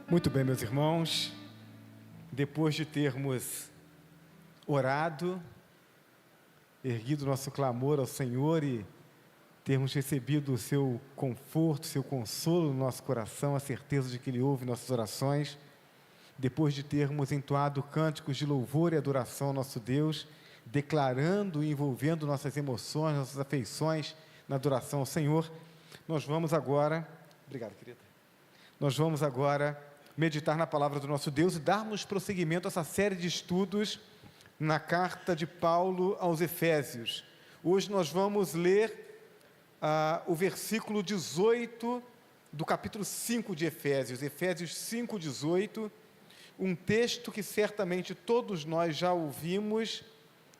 Muito bem, meus irmãos, depois de termos orado, erguido nosso clamor ao Senhor e termos recebido o seu conforto, seu consolo no nosso coração, a certeza de que Ele ouve nossas orações, depois de termos entoado cânticos de louvor e adoração ao nosso Deus, declarando e envolvendo nossas emoções, nossas afeições na adoração ao Senhor, nós vamos agora, obrigado, querida, nós vamos agora meditar na palavra do nosso Deus e darmos prosseguimento a essa série de estudos na carta de Paulo aos Efésios. Hoje nós vamos ler o versículo 18 do capítulo 5 de Efésios, Efésios 5, 18, um texto que certamente todos nós já ouvimos,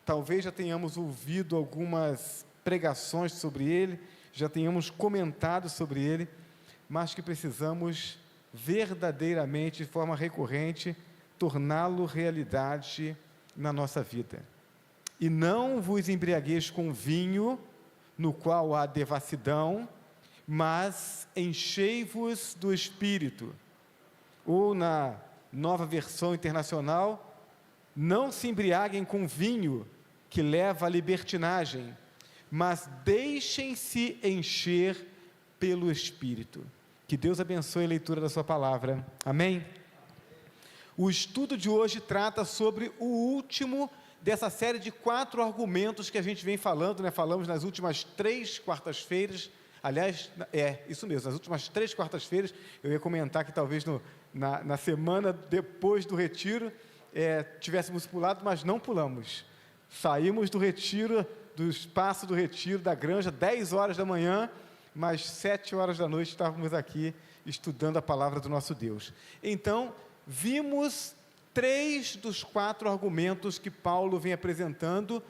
talvez já tenhamos ouvido algumas pregações sobre ele, já tenhamos comentado sobre ele, mas que precisamos verdadeiramente, de forma recorrente, torná-lo realidade na nossa vida. E não vos embriagueis com vinho, no qual há devassidão, mas enchei-vos do Espírito. Ou na Nova Versão Internacional, não se embriaguem com vinho, que leva à libertinagem, mas deixem-se encher pelo Espírito. Que Deus abençoe a leitura da sua palavra. Amém? O estudo de hoje trata sobre o último dessa série de 4 argumentos que a gente vem falando, né? Falamos nas últimas 3 quartas-feiras, aliás, isso mesmo, nas últimas 3 quartas-feiras, eu ia comentar que talvez na semana depois do retiro, tivéssemos pulado, mas não pulamos. Saímos do retiro, do espaço do retiro, da granja, 10 horas da manhã, mas 7 horas da noite estávamos aqui estudando a palavra do nosso Deus. Então, vimos 3 dos 4 argumentos que Paulo vem apresentando,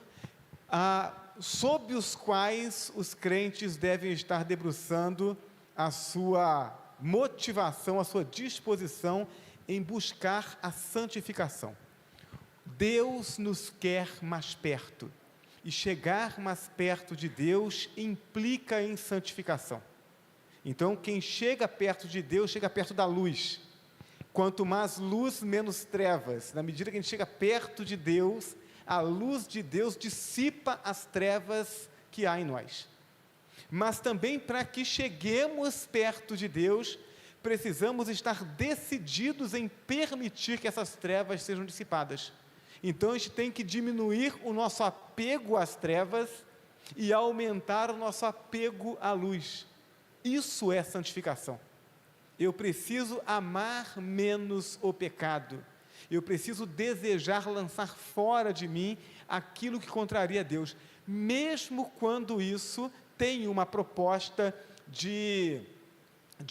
sob os quais os crentes devem estar debruçando a sua motivação, a sua disposição em buscar a santificação. Deus nos quer mais perto. E chegar mais perto de Deus implica em santificação. Então, quem chega perto de Deus, chega perto da luz. Quanto mais luz, menos trevas. Na medida que a gente chega perto de Deus, a luz de Deus dissipa as trevas que há em nós. Mas também, para que cheguemos perto de Deus, precisamos estar decididos em permitir que essas trevas sejam dissipadas. Então, a gente tem que diminuir o nosso apego às trevas e aumentar o nosso apego à luz. Isso é santificação. Eu preciso amar menos o pecado. Eu preciso desejar lançar fora de mim aquilo que contraria Deus, mesmo quando isso tem uma proposta de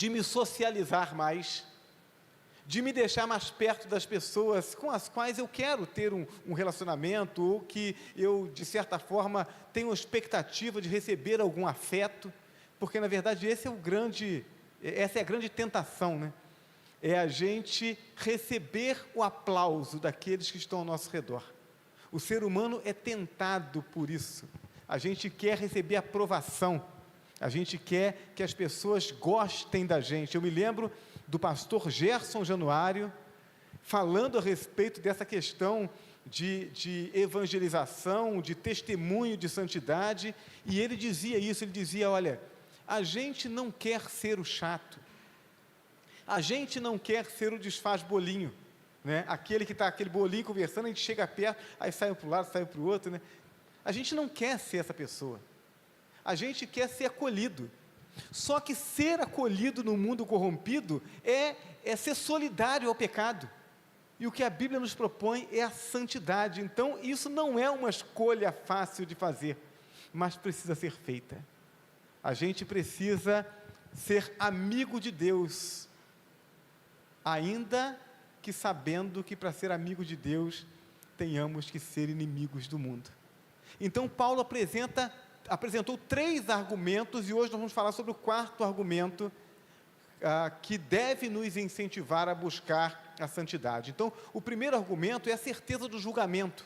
me socializar mais, de me deixar mais perto das pessoas com as quais eu quero ter um relacionamento, ou que eu, de certa forma, tenho expectativa de receber algum afeto, porque, na verdade, essa é a grande tentação, né? É a gente receber o aplauso daqueles que estão ao nosso redor. O ser humano é tentado por isso. A gente quer receber aprovação, a gente quer que as pessoas gostem da gente. Eu me lembro do pastor Gerson Januário, falando a respeito dessa questão de evangelização, de testemunho de santidade, e ele dizia isso, ele dizia, olha, a gente não quer ser o chato, a gente não quer ser o desfaz-bolinho, né? Aquele que está, aquele bolinho conversando, a gente chega perto, aí sai para um lado, sai para o outro, né? A gente não quer ser essa pessoa, a gente quer ser acolhido. Só que ser acolhido no mundo corrompido é ser solidário ao pecado. E o que a Bíblia nos propõe é a santidade. Então, isso não é uma escolha fácil de fazer, mas precisa ser feita. A gente precisa ser amigo de Deus, ainda que sabendo que para ser amigo de Deus, tenhamos que ser inimigos do mundo. Então, Paulo apresentou 3 argumentos, e hoje nós vamos falar sobre o 4º argumento, que deve nos incentivar a buscar a santidade. Então, o primeiro argumento é a certeza do julgamento.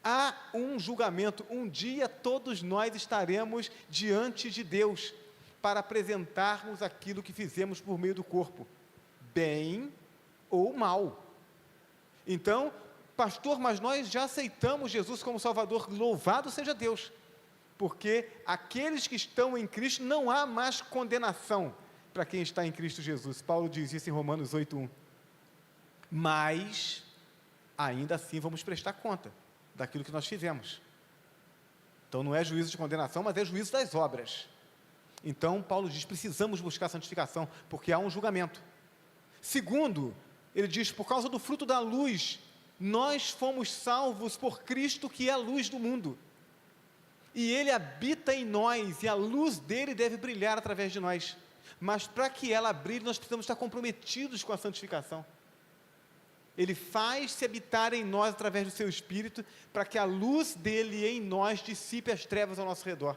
Há um julgamento, um dia todos nós estaremos diante de Deus, para apresentarmos aquilo que fizemos por meio do corpo, bem ou mal. Então, pastor, mas nós já aceitamos Jesus como Salvador, louvado seja Deus, porque aqueles que estão em Cristo, não há mais condenação para quem está em Cristo Jesus. Paulo diz isso em Romanos 8:1. Mas, ainda assim, vamos prestar conta daquilo que nós fizemos. Então, não é juízo de condenação, mas é juízo das obras. Então, Paulo diz, precisamos buscar santificação, porque há um julgamento. Segundo, ele diz, por causa do fruto da luz, nós fomos salvos por Cristo, que é a luz do mundo. E Ele habita em nós, e a luz dele deve brilhar através de nós. Mas para que ela brilhe, nós precisamos estar comprometidos com a santificação. Ele faz-se habitar em nós através do seu Espírito, para que a luz dele em nós dissipe as trevas ao nosso redor.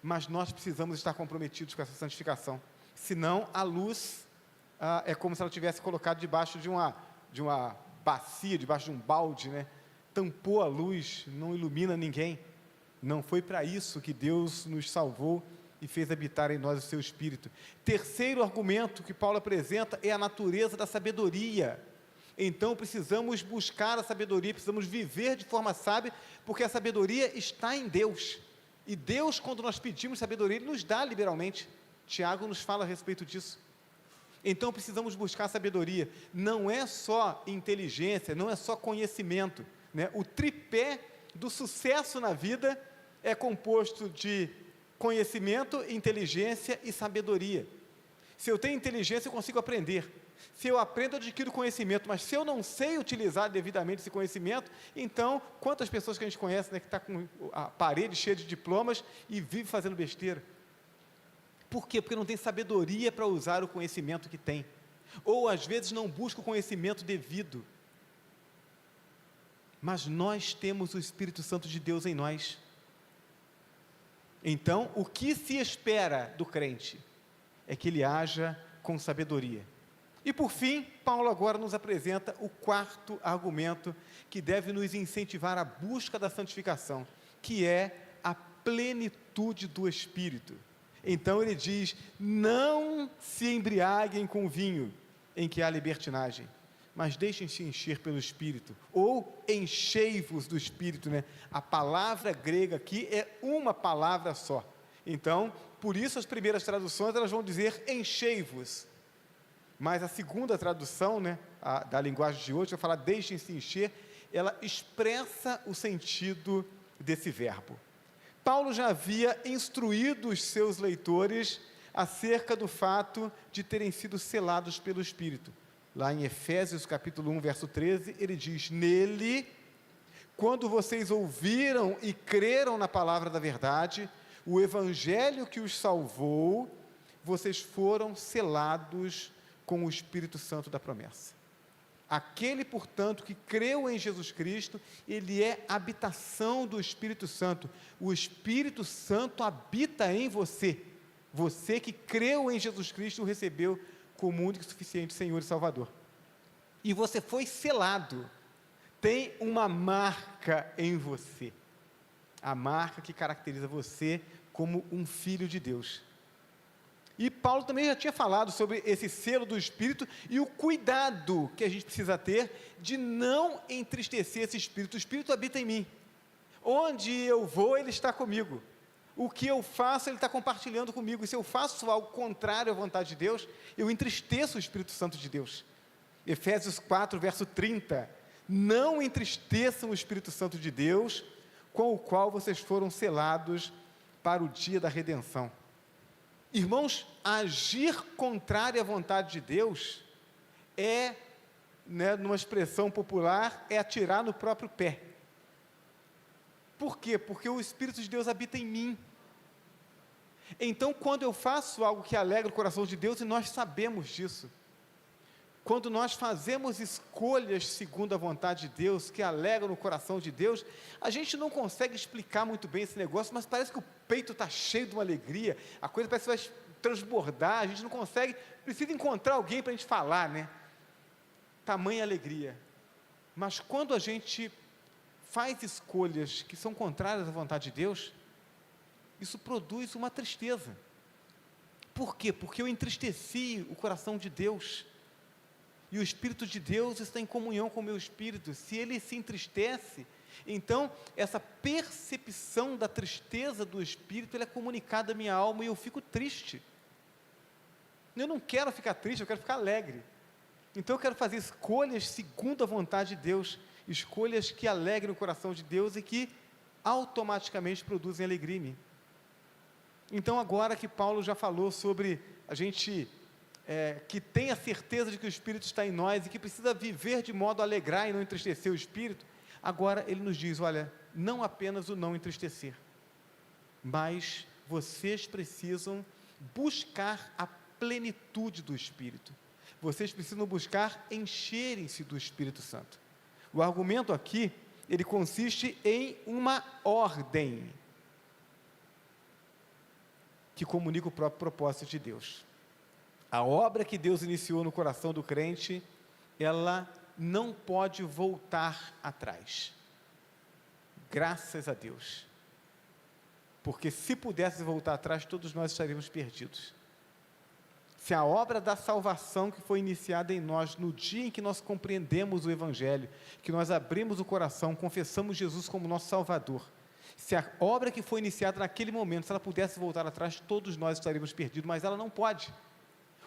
Mas nós precisamos estar comprometidos com essa santificação. Senão, a luz é como se ela tivesse colocado debaixo de uma bacia, debaixo de um balde, né? Tampou a luz, não ilumina ninguém. Não foi para isso que Deus nos salvou e fez habitar em nós o seu Espírito. Terceiro argumento que Paulo apresenta é a natureza da sabedoria. Então precisamos buscar a sabedoria, precisamos viver de forma sábia, porque a sabedoria está em Deus. E Deus, quando nós pedimos sabedoria, Ele nos dá liberalmente. Tiago nos fala a respeito disso. Então precisamos buscar sabedoria. Não é só inteligência, não é só conhecimento, né? O tripé do sucesso na vida é composto de conhecimento, inteligência e sabedoria. Se eu tenho inteligência, eu consigo aprender. Se eu aprendo, eu adquiro conhecimento, mas se eu não sei utilizar devidamente esse conhecimento, então, quantas pessoas que a gente conhece, né, que está com a parede cheia de diplomas e vive fazendo besteira? Por quê? Porque não tem sabedoria para usar o conhecimento que tem, ou às vezes não busca o conhecimento devido. Mas nós temos o Espírito Santo de Deus em nós. Então, o que se espera do crente é que ele haja com sabedoria. E por fim, Paulo agora nos apresenta o quarto argumento que deve nos incentivar à busca da santificação, que é a plenitude do Espírito. Então ele diz, não se embriaguem com vinho em que há libertinagem, mas deixem-se encher pelo Espírito, ou enchei-vos do Espírito, né? A palavra grega aqui é uma palavra só. Então, por isso as primeiras traduções, elas vão dizer enchei-vos. Mas a segunda tradução, né, da linguagem de hoje, vai falar deixem-se encher, ela expressa o sentido desse verbo. Paulo já havia instruído os seus leitores acerca do fato de terem sido selados pelo Espírito. Lá em Efésios capítulo 1, verso 13, ele diz, nele, quando vocês ouviram e creram na palavra da verdade, o evangelho que os salvou, vocês foram selados com o Espírito Santo da promessa. Aquele, portanto, que creu em Jesus Cristo, ele é habitação do Espírito Santo. O Espírito Santo habita em você. Você que creu em Jesus Cristo, o recebeu como único e suficiente Senhor e Salvador. E você foi selado. Tem uma marca em você. A marca que caracteriza você como um filho de Deus. E Paulo também já tinha falado sobre esse selo do Espírito e o cuidado que a gente precisa ter de não entristecer esse Espírito. O Espírito habita em mim. Onde eu vou, Ele está comigo. O que eu faço, Ele está compartilhando comigo. E se eu faço algo contrário à vontade de Deus, eu entristeço o Espírito Santo de Deus. Efésios 4, verso 30. Não entristeçam o Espírito Santo de Deus, com o qual vocês foram selados para o dia da redenção. Irmãos, agir contrário à vontade de Deus é, né, numa expressão popular, é atirar no próprio pé. Por quê? Porque o Espírito de Deus habita em mim. Então, quando eu faço algo que alegra o coração de Deus, e nós sabemos disso, quando nós fazemos escolhas segundo a vontade de Deus, que alegram o coração de Deus, a gente não consegue explicar muito bem esse negócio, mas parece que o peito está cheio de uma alegria, a coisa parece que vai transbordar, a gente não consegue, precisa encontrar alguém para a gente falar, né? Tamanha alegria. Mas quando a gente faz escolhas que são contrárias à vontade de Deus, isso produz uma tristeza. Por quê? Porque eu entristeci o coração de Deus. e o Espírito de Deus está em comunhão com o meu espírito. Se ele se entristece, então essa percepção da tristeza do Espírito, ela é comunicada à minha alma e eu fico triste. Eu não quero ficar triste, eu quero ficar alegre. Então eu quero fazer escolhas segundo a vontade de Deus, escolhas que alegrem o coração de Deus e que automaticamente produzem alegria em mim. Então agora que Paulo já falou sobre a gente que tem a certeza de que o Espírito está em nós e que precisa viver de modo a alegrar e não entristecer o Espírito, agora ele nos diz, olha, não apenas o não entristecer, mas vocês precisam buscar a plenitude do Espírito. Vocês precisam buscar encherem-se do Espírito Santo. O argumento aqui, ele consiste em uma ordem que comunica o próprio propósito de Deus. A obra que Deus iniciou no coração do crente, ela não pode voltar atrás. Graças a Deus. Porque se pudesse voltar atrás, todos nós estaríamos perdidos. Se a obra da salvação que foi iniciada em nós, no dia em que nós compreendemos o Evangelho, que nós abrimos o coração, confessamos Jesus como nosso Salvador, se a obra que foi iniciada naquele momento, se ela pudesse voltar atrás, todos nós estaríamos perdidos, mas ela não pode.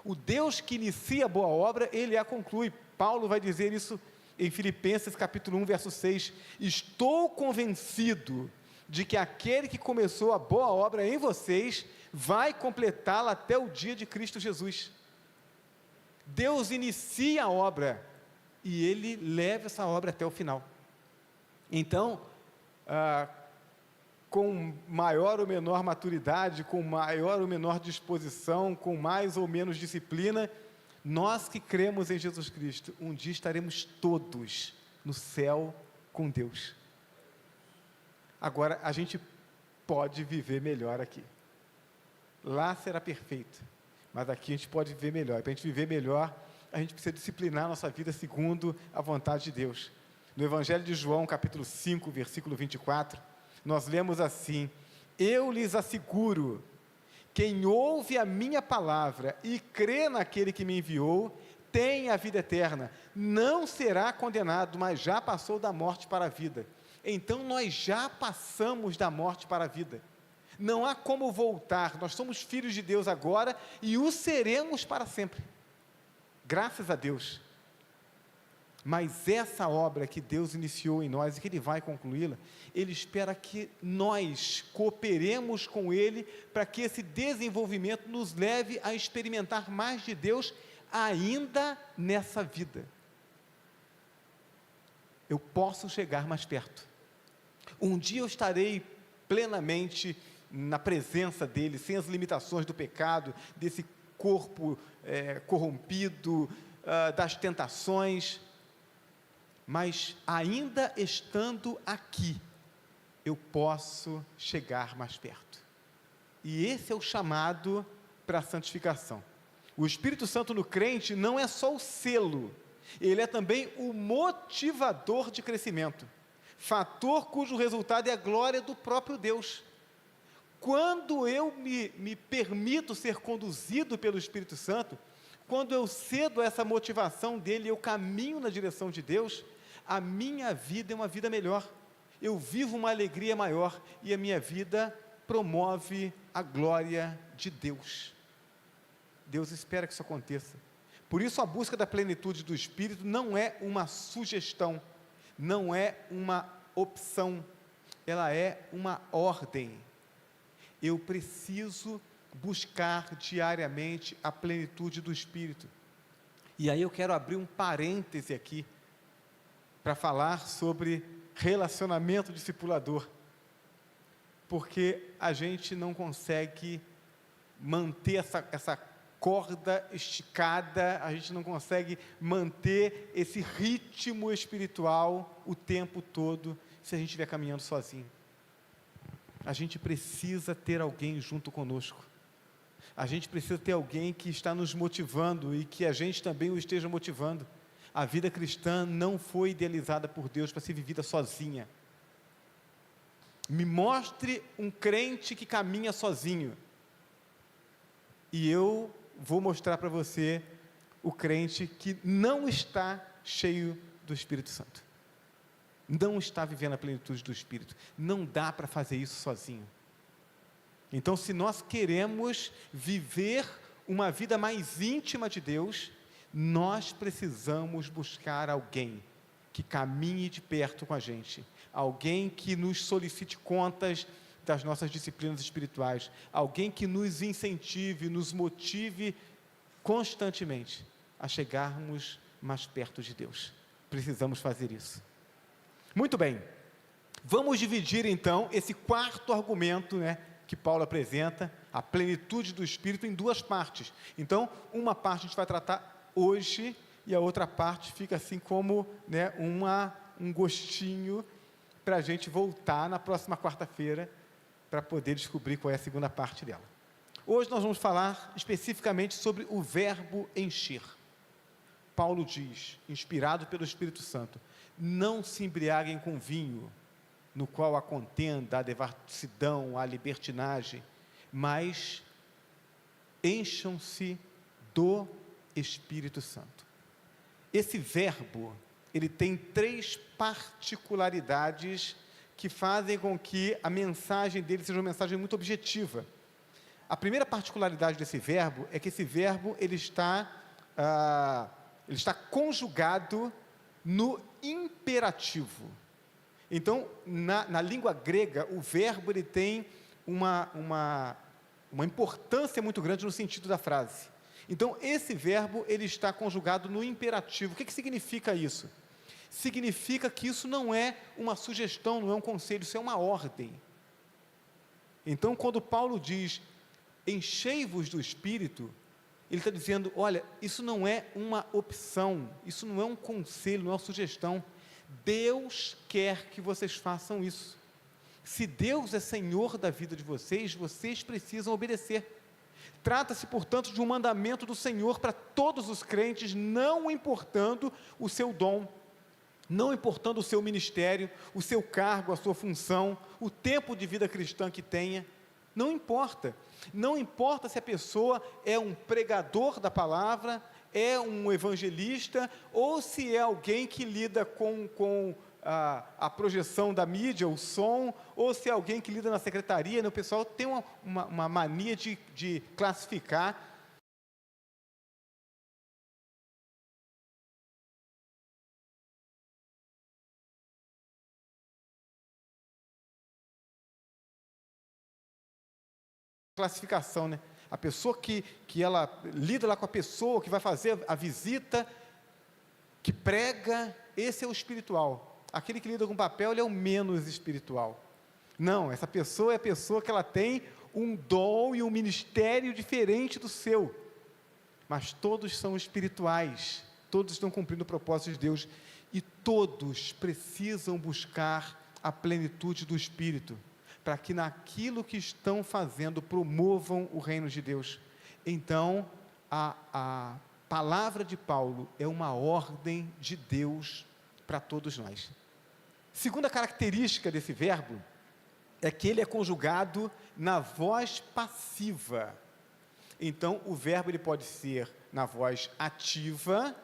O Deus que inicia a boa obra, Ele a conclui. Paulo vai dizer isso em Filipenses capítulo 1, verso 6, estou convencido de que aquele que começou a boa obra em vocês, vai completá-la até o dia de Cristo Jesus. Deus inicia a obra, e Ele leva essa obra até o final. Então, com maior ou menor maturidade, com maior ou menor disposição, com mais ou menos disciplina, nós que cremos em Jesus Cristo, um dia estaremos todos no céu com Deus. Agora, a gente pode viver melhor aqui. Lá será perfeito, mas aqui a gente pode viver melhor. Para a gente viver melhor, a gente precisa disciplinar a nossa vida segundo a vontade de Deus. No Evangelho de João, capítulo 5, versículo 24, nós lemos assim, eu lhes asseguro, quem ouve a minha palavra e crê naquele que me enviou, tem a vida eterna, não será condenado, mas já passou da morte para a vida. Então nós já passamos da morte para a vida, não há como voltar, nós somos filhos de Deus agora, e o seremos para sempre, graças a Deus. Mas essa obra que Deus iniciou em nós, e que Ele vai concluí-la, Ele espera que nós cooperemos com Ele, para que esse desenvolvimento nos leve a experimentar mais de Deus, ainda nessa vida. Eu posso chegar mais perto, um dia eu estarei plenamente na presença dEle, sem as limitações do pecado, desse corpo corrompido, das tentações, mas ainda estando aqui, eu posso chegar mais perto, e esse é o chamado para a santificação. O Espírito Santo no crente não é só o selo, ele é também o motivador de crescimento, fator cujo resultado é a glória do próprio Deus. Quando eu me permito ser conduzido pelo Espírito Santo, quando eu cedo a essa motivação dele, eu caminho na direção de Deus, a minha vida é uma vida melhor, eu vivo uma alegria maior, e a minha vida promove a glória de Deus. Deus espera que isso aconteça. Por isso a busca da plenitude do Espírito não é uma sugestão, não é uma opção, ela é uma ordem. Eu preciso buscar diariamente a plenitude do Espírito. E aí eu quero abrir um parêntese aqui, para falar sobre relacionamento discipulador, porque a gente não consegue manter essa corda esticada, a gente não consegue manter esse ritmo espiritual o tempo todo, se a gente estiver caminhando sozinho. A gente precisa ter alguém junto conosco, a gente precisa ter alguém que está nos motivando, e que a gente também o esteja motivando. A vida cristã não foi idealizada por Deus para ser vivida sozinha. Me mostre um crente que caminha sozinho, e eu vou mostrar para você o crente que não está cheio do Espírito Santo. Não está vivendo a plenitude do Espírito. Não dá para fazer isso sozinho. Então, se nós queremos viver uma vida mais íntima de Deus, nós precisamos buscar alguém que caminhe de perto com a gente, alguém que nos solicite contas das nossas disciplinas espirituais, alguém que nos incentive, nos motive constantemente a chegarmos mais perto de Deus. Precisamos fazer isso. Muito bem, vamos dividir então esse quarto argumento, que Paulo apresenta, a plenitude do Espírito, em duas partes. Então, uma parte a gente vai tratar hoje, e a outra parte fica assim como um gostinho para a gente voltar na próxima quarta-feira, para poder descobrir qual é a segunda parte dela. Hoje nós vamos falar especificamente sobre o verbo encher. Paulo diz, inspirado pelo Espírito Santo, não se embriaguem com vinho, no qual há contenda, a devassidão, a libertinagem, mas encham-se do Espírito Santo. Esse verbo, ele tem 3 particularidades que fazem com que a mensagem dele seja uma mensagem muito objetiva. A primeira particularidade desse verbo é que esse verbo ele está conjugado no imperativo. Então, na língua grega, o verbo ele tem uma importância muito grande no sentido da frase. Então, esse verbo ele está conjugado no imperativo. O que significa isso? Significa que isso não é uma sugestão, não é um conselho, isso é uma ordem. Então, quando Paulo diz, enchei-vos do Espírito, ele está dizendo, olha, isso não é uma opção, isso não é um conselho, não é uma sugestão. Deus quer que vocês façam isso. Se Deus é Senhor da vida de vocês, vocês precisam obedecer. Trata-se, portanto, de um mandamento do Senhor para todos os crentes, não importando o seu dom, não importando o seu ministério, o seu cargo, a sua função, o tempo de vida cristã que tenha, não importa. Não importa se a pessoa é um pregador da palavra, é um evangelista, ou se é alguém que lida com a projeção da mídia, o som, ou se é alguém que lida na secretaria, o pessoal tem uma mania de classificar. Classificação, a pessoa que ela lida lá com a pessoa, que vai fazer a visita, que prega, esse é o espiritual. Aquele que lida com papel, ele é o menos espiritual. Não, essa pessoa é a pessoa que ela tem um dom e um ministério diferente do seu, mas todos são espirituais, todos estão cumprindo o propósito de Deus, e todos precisam buscar a plenitude do Espírito, para que naquilo que estão fazendo promovam o reino de Deus. Então, a palavra de Paulo é uma ordem de Deus para todos nós. Segunda característica desse verbo é que ele é conjugado na voz passiva. Então, o verbo ele pode ser na voz ativa.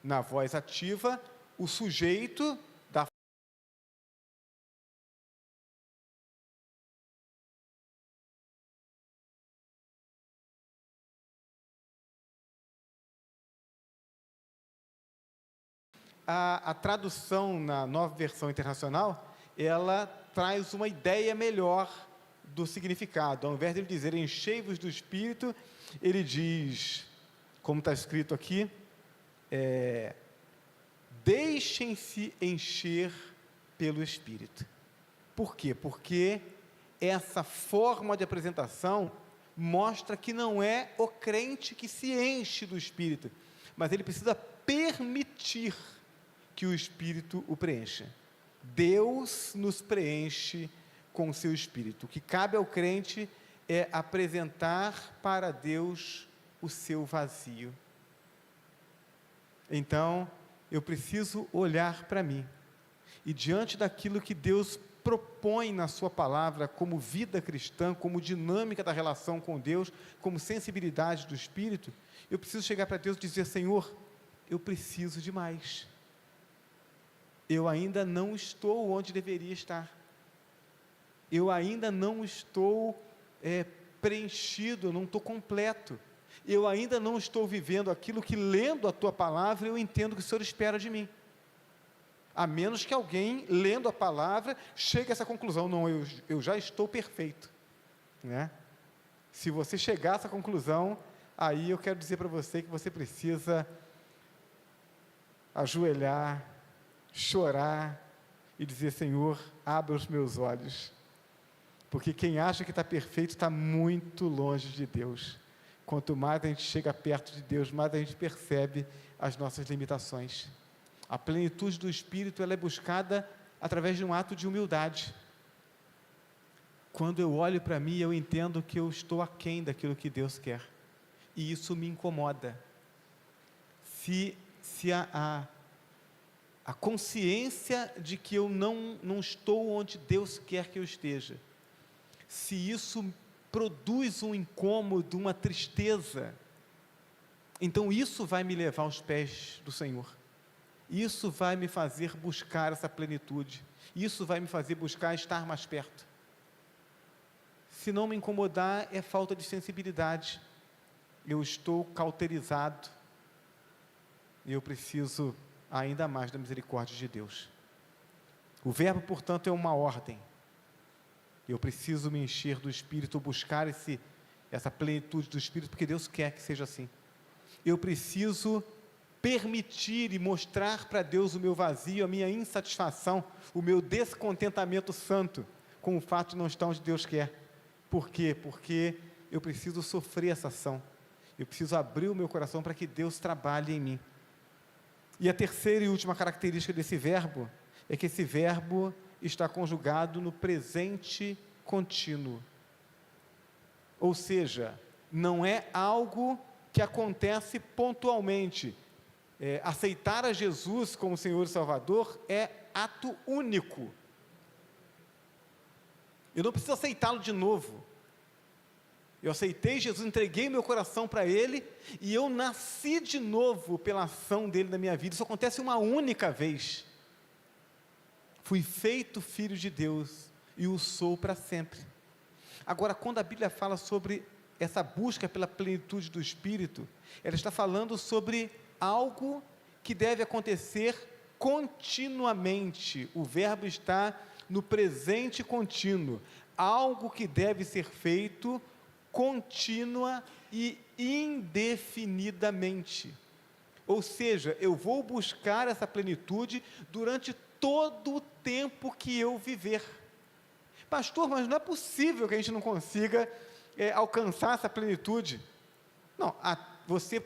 Na voz ativa, o sujeito da a tradução na Nova Versão Internacional, ela traz uma ideia melhor do significado. Ao invés de ele dizer, enchei-vos do Espírito, ele diz, como está escrito aqui, deixem-se encher pelo Espírito. Por quê? Porque essa forma de apresentação mostra que não é o crente que se enche do Espírito, mas ele precisa permitir que o Espírito o preencha. Deus nos preenche com o seu Espírito. O que cabe ao crente é apresentar para Deus o seu vazio. Então, eu preciso olhar para mim, e diante daquilo que Deus propõe na sua palavra como vida cristã, como dinâmica da relação com Deus, como sensibilidade do Espírito, eu preciso chegar para Deus e dizer: Senhor, eu preciso de mais. Eu ainda não estou onde deveria estar. Eu ainda não estou preenchido, eu não estou completo. Eu ainda não estou vivendo aquilo que, lendo a Tua palavra, eu entendo que o Senhor espera de mim. A menos que alguém, lendo a palavra, chegue a essa conclusão: não, eu já estou perfeito, né? Se você chegar a essa conclusão, aí eu quero dizer para você que você precisa ajoelhar, chorar e dizer: Senhor, abra os meus olhos, porque quem acha que está perfeito está muito longe de Deus. Quanto mais a gente chega perto de Deus, mais a gente percebe as nossas limitações. A plenitude do Espírito, ela é buscada através de um ato de humildade. Quando eu olho para mim, eu entendo que eu estou aquém daquilo que Deus quer, e isso me incomoda. Se a consciência de que eu não estou onde Deus quer que eu esteja, se isso produz um incômodo, uma tristeza, então isso vai me levar aos pés do Senhor. Isso vai me fazer buscar essa plenitude. Isso vai me fazer buscar estar mais perto. Se não me incomodar, é falta de sensibilidade. Eu estou cauterizado. E eu preciso ainda mais da misericórdia de Deus. O verbo, portanto, é uma ordem. Eu preciso me encher do Espírito, buscar essa plenitude do Espírito, porque Deus quer que seja assim. Eu preciso permitir e mostrar para Deus o meu vazio, a minha insatisfação, o meu descontentamento santo com o fato de não estar onde Deus quer. Por quê? Porque eu preciso sofrer essa ação. Eu preciso abrir o meu coração para que Deus trabalhe em mim. E a terceira e última característica desse verbo é que esse verbo está conjugado no presente contínuo. Ou seja, não é algo que acontece pontualmente. Aceitar a Jesus como Senhor e Salvador é ato único. Eu não preciso aceitá-lo de novo. Eu aceitei Jesus, entreguei meu coração para Ele, e eu nasci de novo pela ação dEle na minha vida. Isso acontece uma única vez. Fui feito filho de Deus, e o sou para sempre. Agora, quando a Bíblia fala sobre essa busca pela plenitude do Espírito, ela está falando sobre algo que deve acontecer continuamente. O verbo está no presente contínuo. Algo que deve ser feito contínua e indefinidamente. Ou seja, eu vou buscar essa plenitude durante todo o tempo que eu viver. Pastor, mas não é possível que a gente não consiga alcançar essa plenitude. Não, você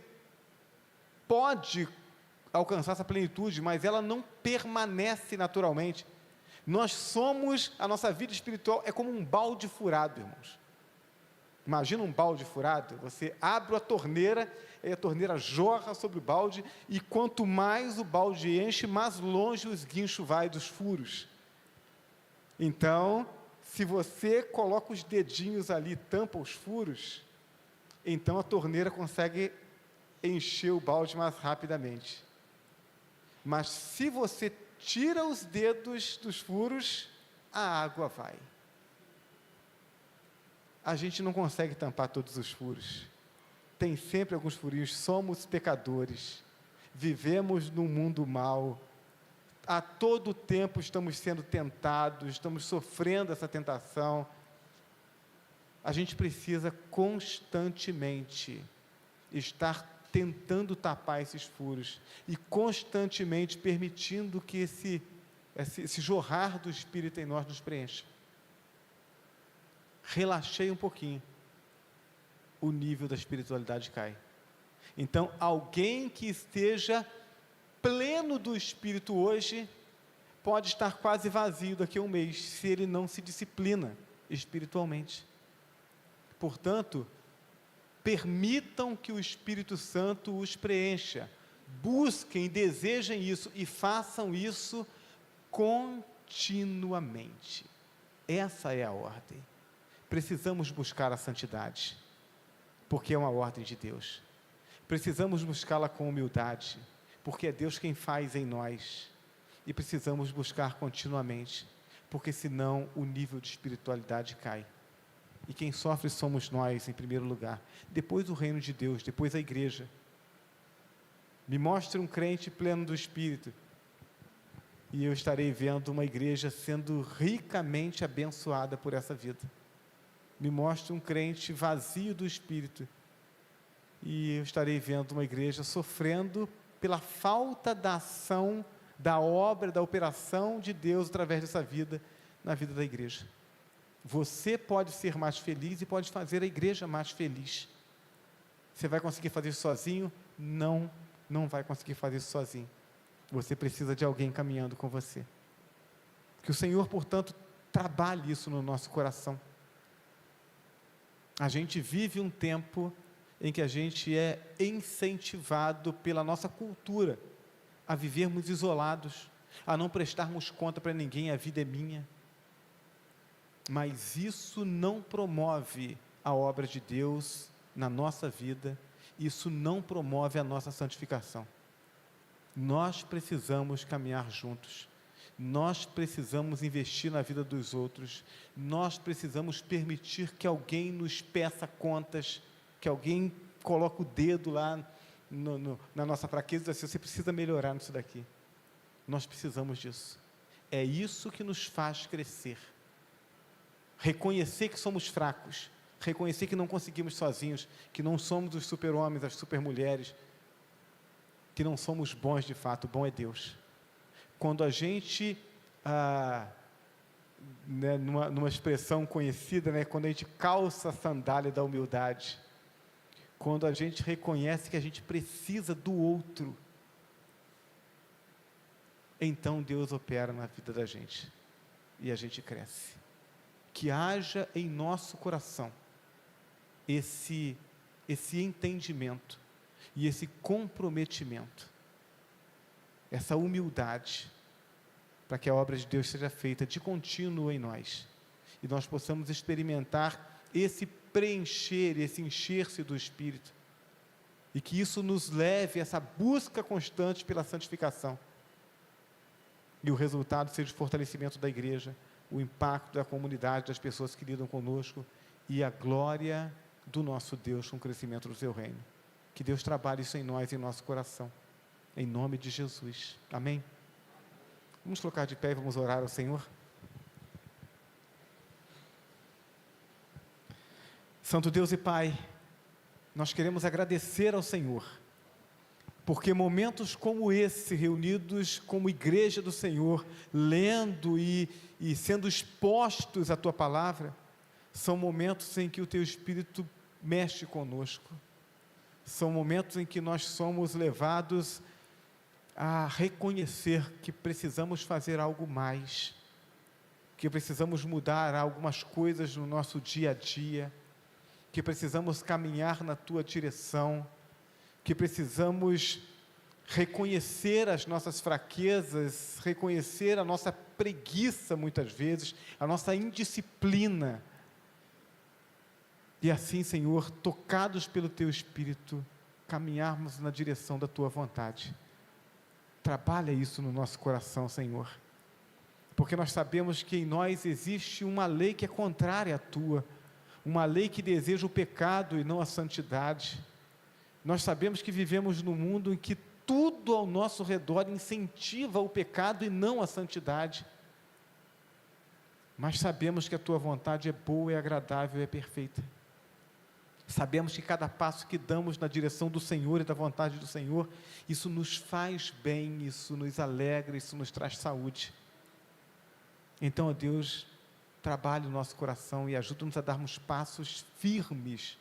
pode alcançar essa plenitude, mas ela não permanece naturalmente. A nossa vida espiritual é como um balde furado, irmãos. Imagina um balde furado, você abre a torneira, e a torneira jorra sobre o balde, e quanto mais o balde enche, mais longe o esguincho vai dos furos. Então, se você coloca os dedinhos ali e tampa os furos, então a torneira consegue encher o balde mais rapidamente. Mas se você tira os dedos dos furos, a água vai. A gente não consegue tampar todos os furos. Tem sempre alguns furinhos. Somos pecadores. Vivemos num mundo mau. A todo tempo estamos sendo tentados, estamos sofrendo essa tentação. A gente precisa constantemente estar tentando tapar esses furos e constantemente permitindo que esse jorrar do Espírito em nós nos preencha. Relaxei um pouquinho, o nível da espiritualidade cai. Então, alguém que esteja pleno do Espírito hoje, pode estar quase vazio daqui a um mês, se ele não se disciplina espiritualmente. Portanto, permitam que o Espírito Santo os preencha, busquem, desejem isso, e façam isso continuamente. continuamente. Essa é a ordem. Precisamos buscar a santidade, porque é uma ordem de Deus. Precisamos buscá-la com humildade, porque é Deus quem faz em nós. E precisamos buscar continuamente, porque senão o nível de espiritualidade cai. E quem sofre somos nós, em primeiro lugar. Depois o reino de Deus, depois a igreja. Me mostre um crente pleno do Espírito, e eu estarei vendo uma igreja sendo ricamente abençoada por essa vida. Me mostre um crente vazio do Espírito, e eu estarei vendo uma igreja sofrendo pela falta da ação, da obra, da operação de Deus através dessa vida, na vida da igreja. Você pode ser mais feliz e pode fazer a igreja mais feliz. Você vai conseguir fazer isso sozinho? Não vai conseguir fazer isso sozinho. Você precisa de alguém caminhando com você. Que o Senhor, portanto, trabalhe isso no nosso coração. A gente vive um tempo em que a gente é incentivado pela nossa cultura a vivermos isolados, a não prestarmos conta para ninguém, a vida é minha. Mas isso não promove a obra de Deus na nossa vida, isso não promove a nossa santificação. Nós precisamos caminhar juntos, nós precisamos investir na vida dos outros, nós precisamos permitir que alguém nos peça contas, que alguém coloque o dedo lá na nossa fraqueza e diz assim: você precisa melhorar nisso daqui. Nós precisamos disso. É isso que nos faz crescer. Reconhecer que somos fracos, reconhecer que não conseguimos sozinhos, que não somos os super-homens, as super-mulheres, que não somos bons de fato, bom é Deus. Quando a gente, numa expressão conhecida, quando a gente calça a sandália da humildade, quando a gente reconhece que a gente precisa do outro, então Deus opera na vida da gente, e a gente cresce. Que haja em nosso coração esse entendimento e esse comprometimento, essa humildade, para que a obra de Deus seja feita de contínuo em nós, e nós possamos experimentar esse preencher, esse encher-se do Espírito, e que isso nos leve a essa busca constante pela santificação, e o resultado seja o fortalecimento da igreja, o impacto da comunidade, das pessoas que lidam conosco, e a glória do nosso Deus com o crescimento do seu reino. Que Deus trabalhe isso em nós, em nosso coração, em nome de Jesus, amém? Vamos colocar de pé e vamos orar ao Senhor. Santo Deus e Pai, nós queremos agradecer ao Senhor, porque momentos como esse, reunidos como igreja do Senhor, lendo e sendo expostos à Tua Palavra, são momentos em que o Teu Espírito mexe conosco, são momentos em que nós somos levados a reconhecer que precisamos fazer algo mais, que precisamos mudar algumas coisas no nosso dia a dia, que precisamos caminhar na Tua direção, que precisamos reconhecer as nossas fraquezas, reconhecer a nossa preguiça muitas vezes, a nossa indisciplina, e assim, Senhor, tocados pelo Teu Espírito, caminharmos na direção da Tua vontade. Trabalha isso no nosso coração, Senhor, porque nós sabemos que em nós existe uma lei que é contrária à Tua, uma lei que deseja o pecado e não a santidade. Nós sabemos que vivemos num mundo em que tudo ao nosso redor incentiva o pecado e não a santidade, mas sabemos que a Tua vontade é boa, é agradável, é perfeita. Sabemos que cada passo que damos na direção do Senhor e da vontade do Senhor, isso nos faz bem, isso nos alegra, isso nos traz saúde. Então, ó Deus, trabalhe o nosso coração e ajuda-nos a darmos passos firmes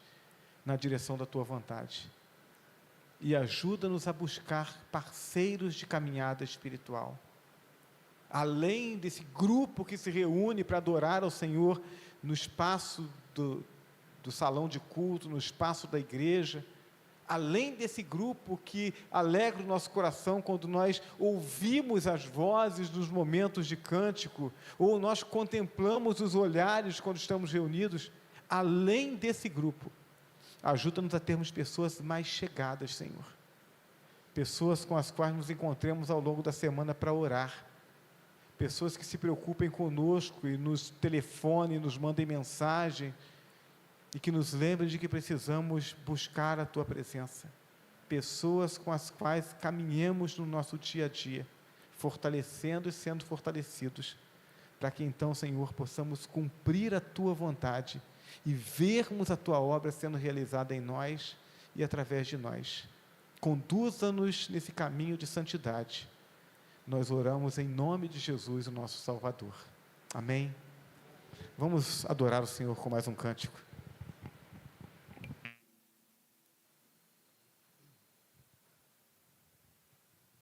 na direção da Tua vontade. E ajuda-nos a buscar parceiros de caminhada espiritual. Além desse grupo que se reúne para adorar ao Senhor no espaço do salão de culto, no espaço da igreja, além desse grupo que alegra o nosso coração quando nós ouvimos as vozes nos momentos de cântico, ou nós contemplamos os olhares quando estamos reunidos, além desse grupo, ajuda-nos a termos pessoas mais chegadas, Senhor. Pessoas com as quais nos encontremos ao longo da semana para orar. Pessoas que se preocupem conosco e nos telefonem, nos mandem mensagem, e que nos lembrem de que precisamos buscar a Tua presença. Pessoas com as quais caminhemos no nosso dia a dia, fortalecendo e sendo fortalecidos, para que então, Senhor, possamos cumprir a Tua vontade e vermos a Tua obra sendo realizada em nós e através de nós. Conduza-nos nesse caminho de santidade. Nós oramos em nome de Jesus, o nosso Salvador. Amém? Vamos adorar o Senhor com mais um cântico.